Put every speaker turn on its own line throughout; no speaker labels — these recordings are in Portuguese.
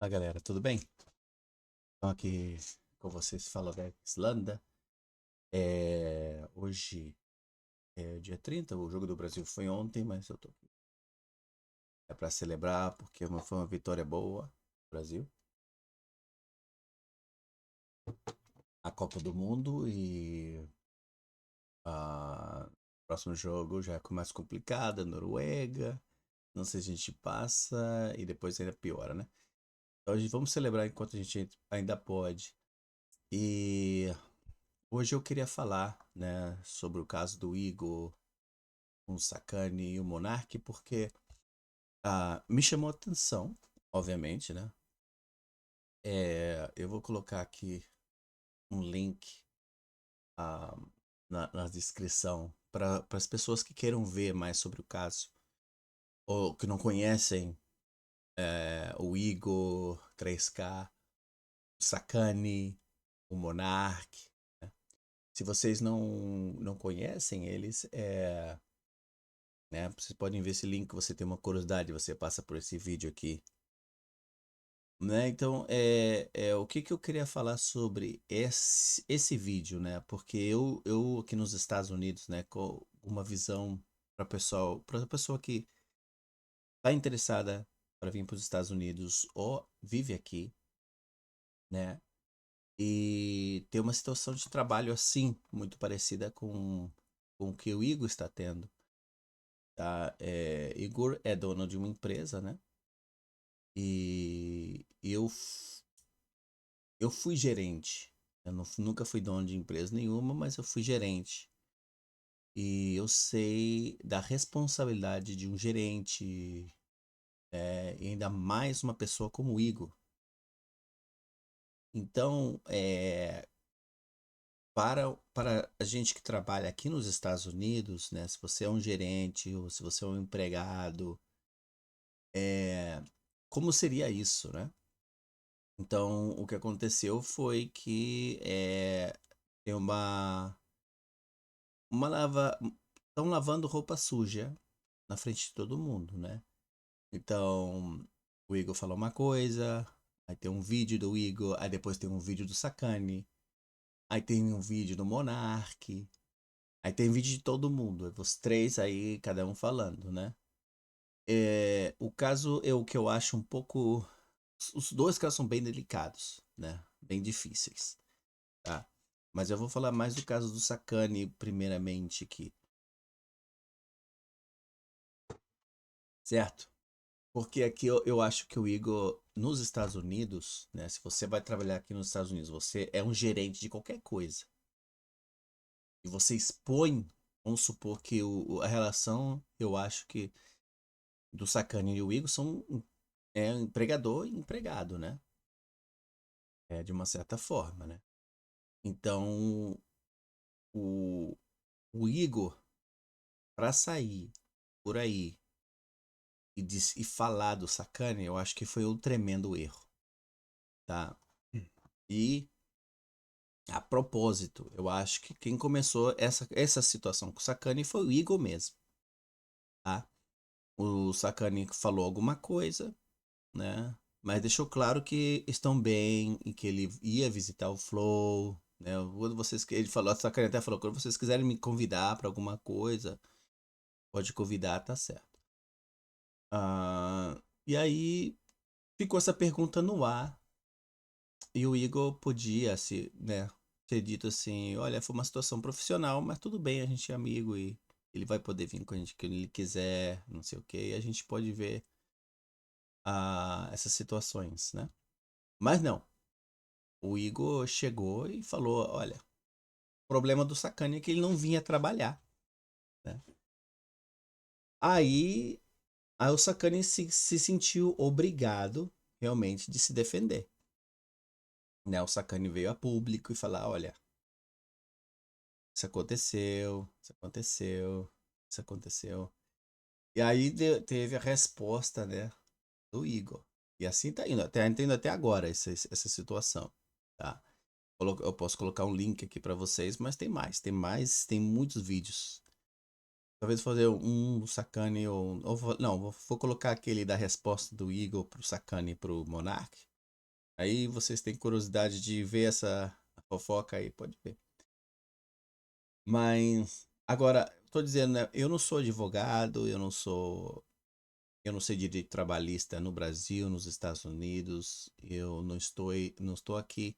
Fala galera, tudo bem? Então aqui com vocês fala da Islândia. Hoje é dia 30. O jogo do Brasil foi ontem, mas eu tô aqui. É para celebrar porque foi uma vitória boa do Brasil. A Copa do Mundo e o próximo jogo já é mais complicado, Noruega. Não sei se a gente passa e depois ainda piora, né? Então hoje vamos celebrar enquanto a gente ainda pode. E hoje eu queria falar, né, sobre o caso do Igor, o Sakane e o Monark, porque me chamou a atenção, obviamente, né? Eu vou colocar aqui um link ah, na descrição para as pessoas que queiram ver mais sobre o caso, ou que não conhecem o Igor 3K, o Sakane, o Monark. Né? Se vocês não conhecem eles, né, vocês podem ver esse link, você tem uma curiosidade, você passa por esse vídeo aqui. Né? Então, o que que eu queria falar sobre esse vídeo, né? Porque eu aqui nos Estados Unidos, né, com uma visão para pessoa que está interessada para vir para os Estados Unidos ou vive aqui, né? E ter uma situação de trabalho assim, muito parecida com o que o Igor está tendo, tá? Igor é dono de uma empresa, né? E eu fui gerente. Nunca fui dono de empresa nenhuma, mas eu fui gerente. E eu sei da responsabilidade de um gerente, e ainda mais uma pessoa como o Igor. Então, para a gente que trabalha aqui nos Estados Unidos, né, se você é um gerente ou se você é um empregado, é, como seria isso, né? Então, o que aconteceu foi que tem uma lava, estão lavando roupa suja na frente de todo mundo, né? Então, o Igor falou uma coisa, aí tem um vídeo do Igor, aí depois tem um vídeo do Sakane, aí tem um vídeo do Monark, aí tem vídeo de todo mundo, os três aí, cada um falando, né? O caso é o que eu acho um pouco. Os dois casos são bem delicados, né? Bem difíceis, tá? Mas eu vou falar mais do caso do Sakane, primeiramente aqui, certo? Porque aqui eu acho que o Igor, nos Estados Unidos, né? Se você vai trabalhar aqui nos Estados Unidos, você é um gerente de qualquer coisa. E você expõe, vamos supor que a relação, eu acho que do Sacani e o Igor são empregador e empregado, né? De uma certa forma, né? Então, o, o Igor, para sair por aí e falar do Sacani, eu acho que foi um tremendo erro, tá? E a propósito, eu acho que quem começou essa situação com o Sakane foi o Igor mesmo, tá? O Sakane falou alguma coisa, né? Mas deixou claro que estão bem e que ele ia visitar o Flow, né? Quando ele falou, o Sakane até falou, quando vocês quiserem me convidar para alguma coisa, pode convidar, tá certo. E aí ficou essa pergunta no ar e o Igor podia né, ter dito assim, olha, foi uma situação profissional, mas tudo bem, a gente é amigo e ele vai poder vir com a gente quando ele quiser, não sei o que, e a gente pode ver essas situações, né? Mas não, o Igor chegou e falou, olha, o problema do Sacani é que ele não vinha trabalhar, né? Aí, aí o Sacani se sentiu obrigado realmente de se defender, né? O Sacani veio a público e falar, olha, isso aconteceu, isso aconteceu, isso aconteceu. E aí teve a resposta, né, do Igor. E assim tá indo até agora essa situação, tá? Eu posso colocar um link aqui pra vocês, mas tem muitos vídeos. Talvez fazer um do Sakane não, vou colocar aquele da resposta do Igor pro Sakane e pro Monark, Aí vocês têm curiosidade de ver essa fofoca aí, pode ver. Mas agora, tô dizendo, né, eu não sou advogado, eu não sei direito trabalhista no Brasil, nos Estados Unidos. Eu não estou aqui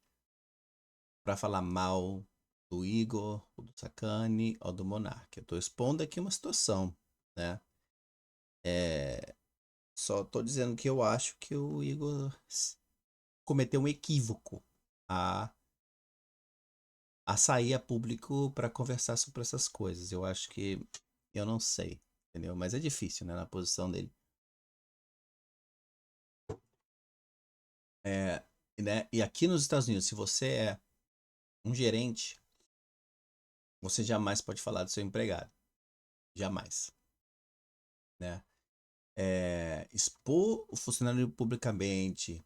para falar mal do Igor, ou do Sacani, ou do Monark. Eu tô expondo aqui uma situação, né? É, só tô dizendo que eu acho que o Igor cometeu um equívoco a, a sair a público para conversar sobre essas coisas. Eu acho que eu não sei, entendeu? Mas é difícil, né, na posição dele. É, né? E aqui nos Estados Unidos, se você é um gerente, você jamais pode falar do seu empregado. Jamais, né? Expor o funcionário publicamente,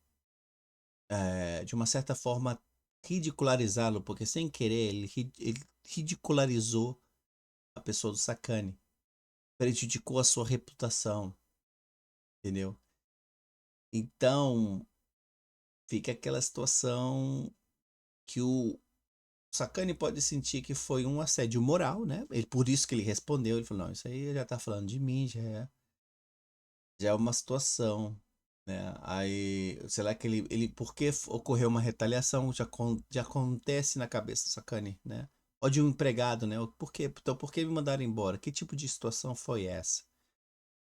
de uma certa forma, ridicularizá-lo, porque sem querer ele ridicularizou a pessoa do Sacani, prejudicou a sua reputação, entendeu? Então, fica aquela situação que o Sacani pode sentir que foi um assédio moral, né? Por isso que ele respondeu, ele falou, não, isso aí já tá falando de mim, já é uma situação, né? Aí, será que ele por que ocorreu uma retaliação? Já acontece na cabeça do Sacani, né? Ou de um empregado, né? Por quê? Então, por que me mandaram embora? Que tipo de situação foi essa?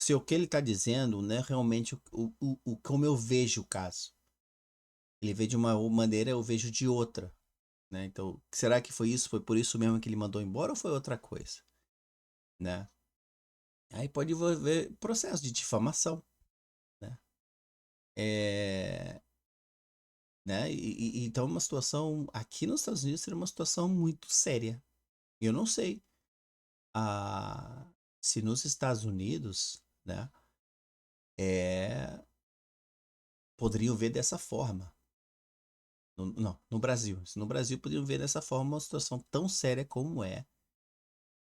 Se o que ele está dizendo, né, realmente como eu vejo o caso. Ele vê de uma maneira, eu vejo de outra, né? Então, será que foi isso? Foi por isso mesmo que ele mandou embora ou foi outra coisa, né? Aí pode envolver processo de difamação, né? É, né? Então, uma situação aqui nos Estados Unidos seria uma situação muito séria. Eu não sei se nos Estados Unidos, né, é, poderiam ver dessa forma. Não, no Brasil. No Brasil poderiam ver dessa forma uma situação tão séria como é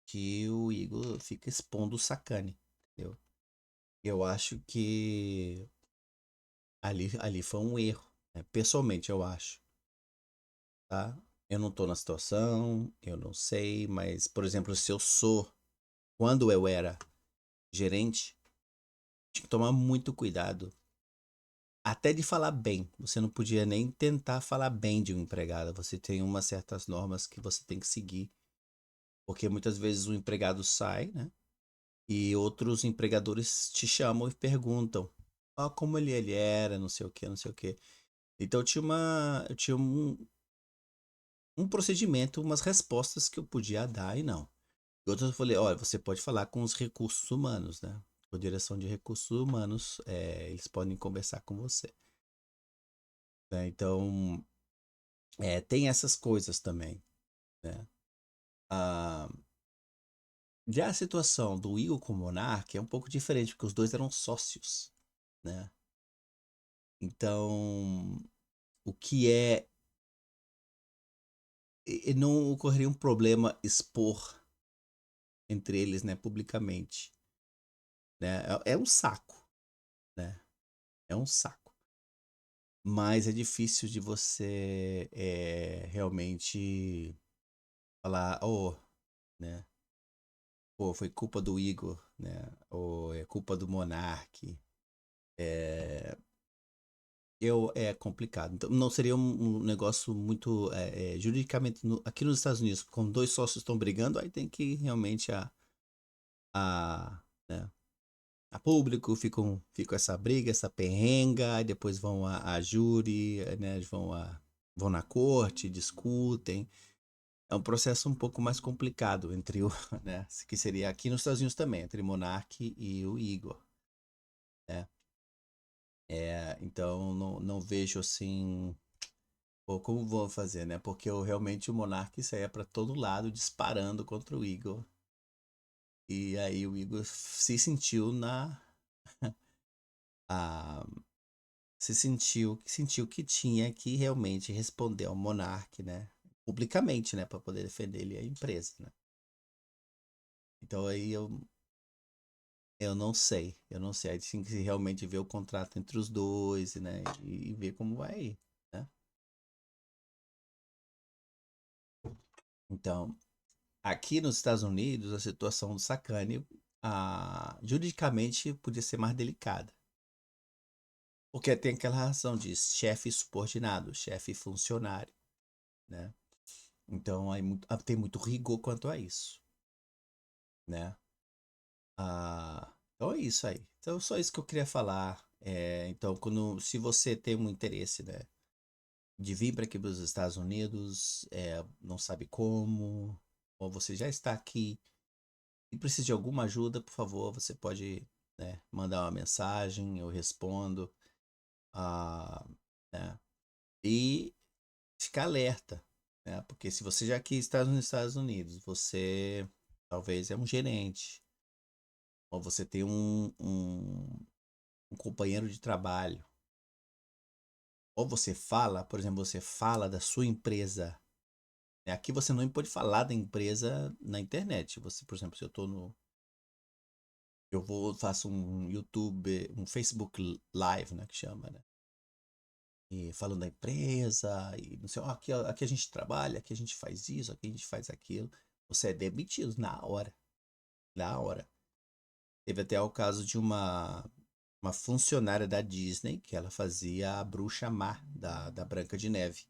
que o Igor fica expondo o Sacani, entendeu? Eu acho que ali foi um erro, né? Pessoalmente, eu acho, tá? Eu não tô na situação, eu não sei, mas, por exemplo, se eu sou, quando eu era gerente, tinha que tomar muito cuidado. Até de falar bem. Você não podia nem tentar falar bem de um empregado. Você tem umas certas normas que você tem que seguir. Porque muitas vezes o empregado sai, né? E outros empregadores te chamam e perguntam: ah, como ele era, não sei o que, não sei o que. Então eu tinha um procedimento, umas respostas que eu podia dar e não. E outras eu falei: olha, você pode falar com os recursos humanos, né? Com a direção de recursos humanos, eles podem conversar com você, né? Então, tem essas coisas também, né? Ah, já a situação do Igor com o Monark é um pouco diferente, porque os dois eram sócios, né? Então, o que não ocorreria um problema expor entre eles, né, publicamente, né? É um saco, né? É um saco. Mas é difícil de você realmente falar, oh, né? Pô, foi culpa do Igor, né? Ou é culpa do Monark. É, é complicado. Então, não seria um negócio muito juridicamente aqui nos Estados Unidos, quando dois sócios estão brigando, aí tem que realmente né, a público fica essa briga, essa perrenga, aí depois vão a júri, né, vão na corte, discutem. É um processo um pouco mais complicado entre o, né, que seria aqui nos Estados Unidos também, entre Monark e o Igor, né? Então não vejo assim, pô, como vou fazer, né? Porque realmente o Monark saía para todo lado disparando contra o Igor. E aí o Igor se sentiu a, sentiu que tinha que realmente responder ao Monark, né? Publicamente, né? Para poder defender ele e a empresa, né? Então aí eu não sei. Eu não sei. Aí tem que realmente ver o contrato entre os dois, né? E ver como vai ir, né? Então, aqui nos Estados Unidos, a situação do Sacani, juridicamente, podia ser mais delicada. Porque tem aquela razão de chefe subordinado, chefe funcionário, né? Então, aí tem muito rigor quanto a isso, né? Então é isso aí. Então, só isso que eu queria falar. Então, se você tem um interesse, né, de vir para aqui para os Estados Unidos, não sabe como, ou você já está aqui e precisa de alguma ajuda, por favor, você pode, né, mandar uma mensagem, eu respondo, ah, né, e ficar alerta, né, porque se você já aqui está nos Estados Unidos, você talvez é um gerente, ou você tem um companheiro de trabalho, ou você fala, por exemplo, você fala da sua empresa. Aqui você não pode falar da empresa na internet. Você, por exemplo, se eu tô no. Faço um YouTube, um Facebook Live, né? Que chama, né? E falando da empresa, e não sei, ó, aqui a gente trabalha, aqui a gente faz isso, aqui a gente faz aquilo. Você é demitido na hora. Na hora. Teve até o caso de uma funcionária da Disney, que ela fazia a bruxa má da Branca de Neve.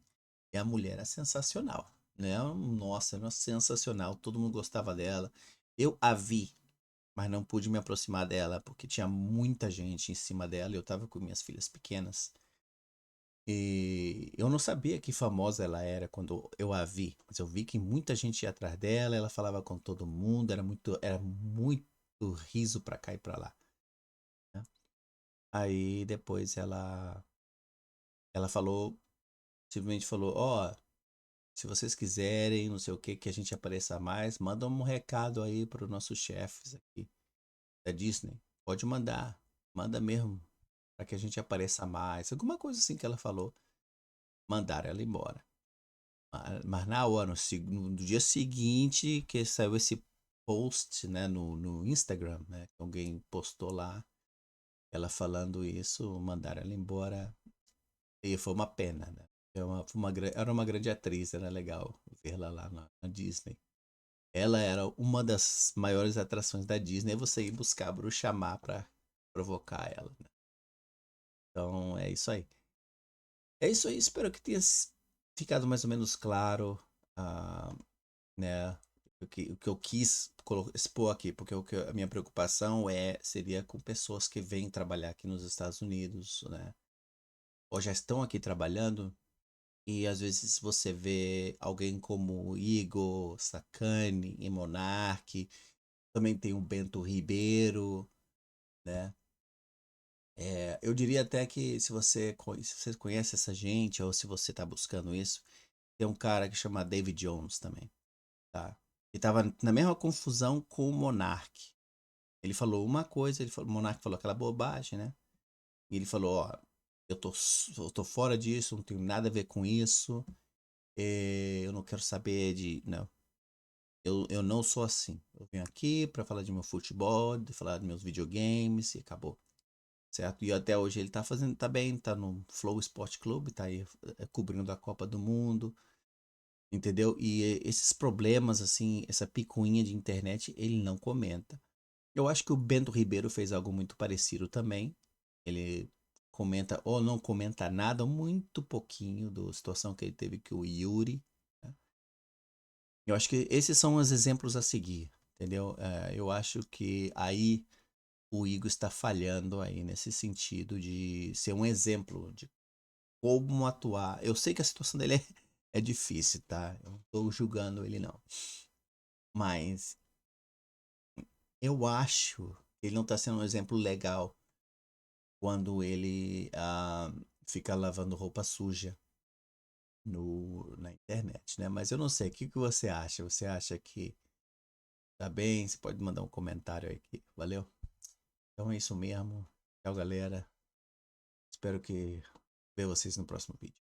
E a mulher é sensacional, né? Nossa, era sensacional. Todo mundo gostava dela. Eu a vi, mas não pude me aproximar dela porque tinha muita gente em cima dela e eu tava com minhas filhas pequenas. E eu não sabia que famosa ela era quando eu a vi, mas eu vi que muita gente ia atrás dela, ela falava com todo mundo, era muito riso pra cá e pra lá, né? Aí depois ela falou, simplesmente falou, ó, se vocês quiserem, não sei o que, que a gente apareça mais, manda um recado aí para os nossos chefes aqui da Disney. Pode mandar, manda mesmo, para que a gente apareça mais. Alguma coisa assim que ela falou. Mandaram ela embora. Mas na hora, no dia seguinte que saiu esse post, né, no Instagram, né, que alguém postou lá, ela falando isso, mandaram ela embora. E foi uma pena, né? Era uma grande atriz, era legal vê-la lá na Disney. Ela era uma das maiores atrações da Disney, é você ir buscar a Bruxa Má pra provocar ela, né? Então é isso aí. É isso aí, espero que tenha ficado mais ou menos claro, ah, né, o que eu quis expor aqui, porque a minha preocupação seria com pessoas que vêm trabalhar aqui nos Estados Unidos, né, ou já estão aqui trabalhando, e às vezes você vê alguém como Igor, Sacani e Monark, também tem o Bento Ribeiro, né? Eu diria até que se você conhece essa gente ou se você está buscando isso, tem um cara que chama David Jones também, tá? Ele tava na mesma confusão com o Monark. Ele falou uma coisa, o Monark falou aquela bobagem, né? E ele falou, ó, eu tô fora disso, não tenho nada a ver com isso, eu não quero saber de, não, eu não sou assim. Eu venho aqui para falar de meu futebol, de falar dos meus videogames e acabou. Certo? E até hoje ele tá fazendo, tá bem, tá no Flow Sport Clube, tá aí cobrindo a Copa do Mundo, entendeu? E esses problemas, assim, essa picuinha de internet, ele não comenta. Eu acho que o Bento Ribeiro fez algo muito parecido também. Ele comenta ou não comenta nada, muito pouquinho da situação que ele teve com o Yuri, né? Eu acho que esses são os exemplos a seguir, entendeu? Eu acho que aí o Igor está falhando aí nesse sentido de ser um exemplo de como atuar. Eu sei que a situação dele é difícil, tá? Eu não tô julgando ele, não. Mas eu acho que ele não está sendo um exemplo legal quando ele fica lavando roupa suja na internet, né? Mas eu não sei, o que você acha? Você acha que tá bem? Você pode mandar um comentário aí aqui, valeu? Então é isso mesmo. Tchau, galera. Espero que ver vocês no próximo vídeo.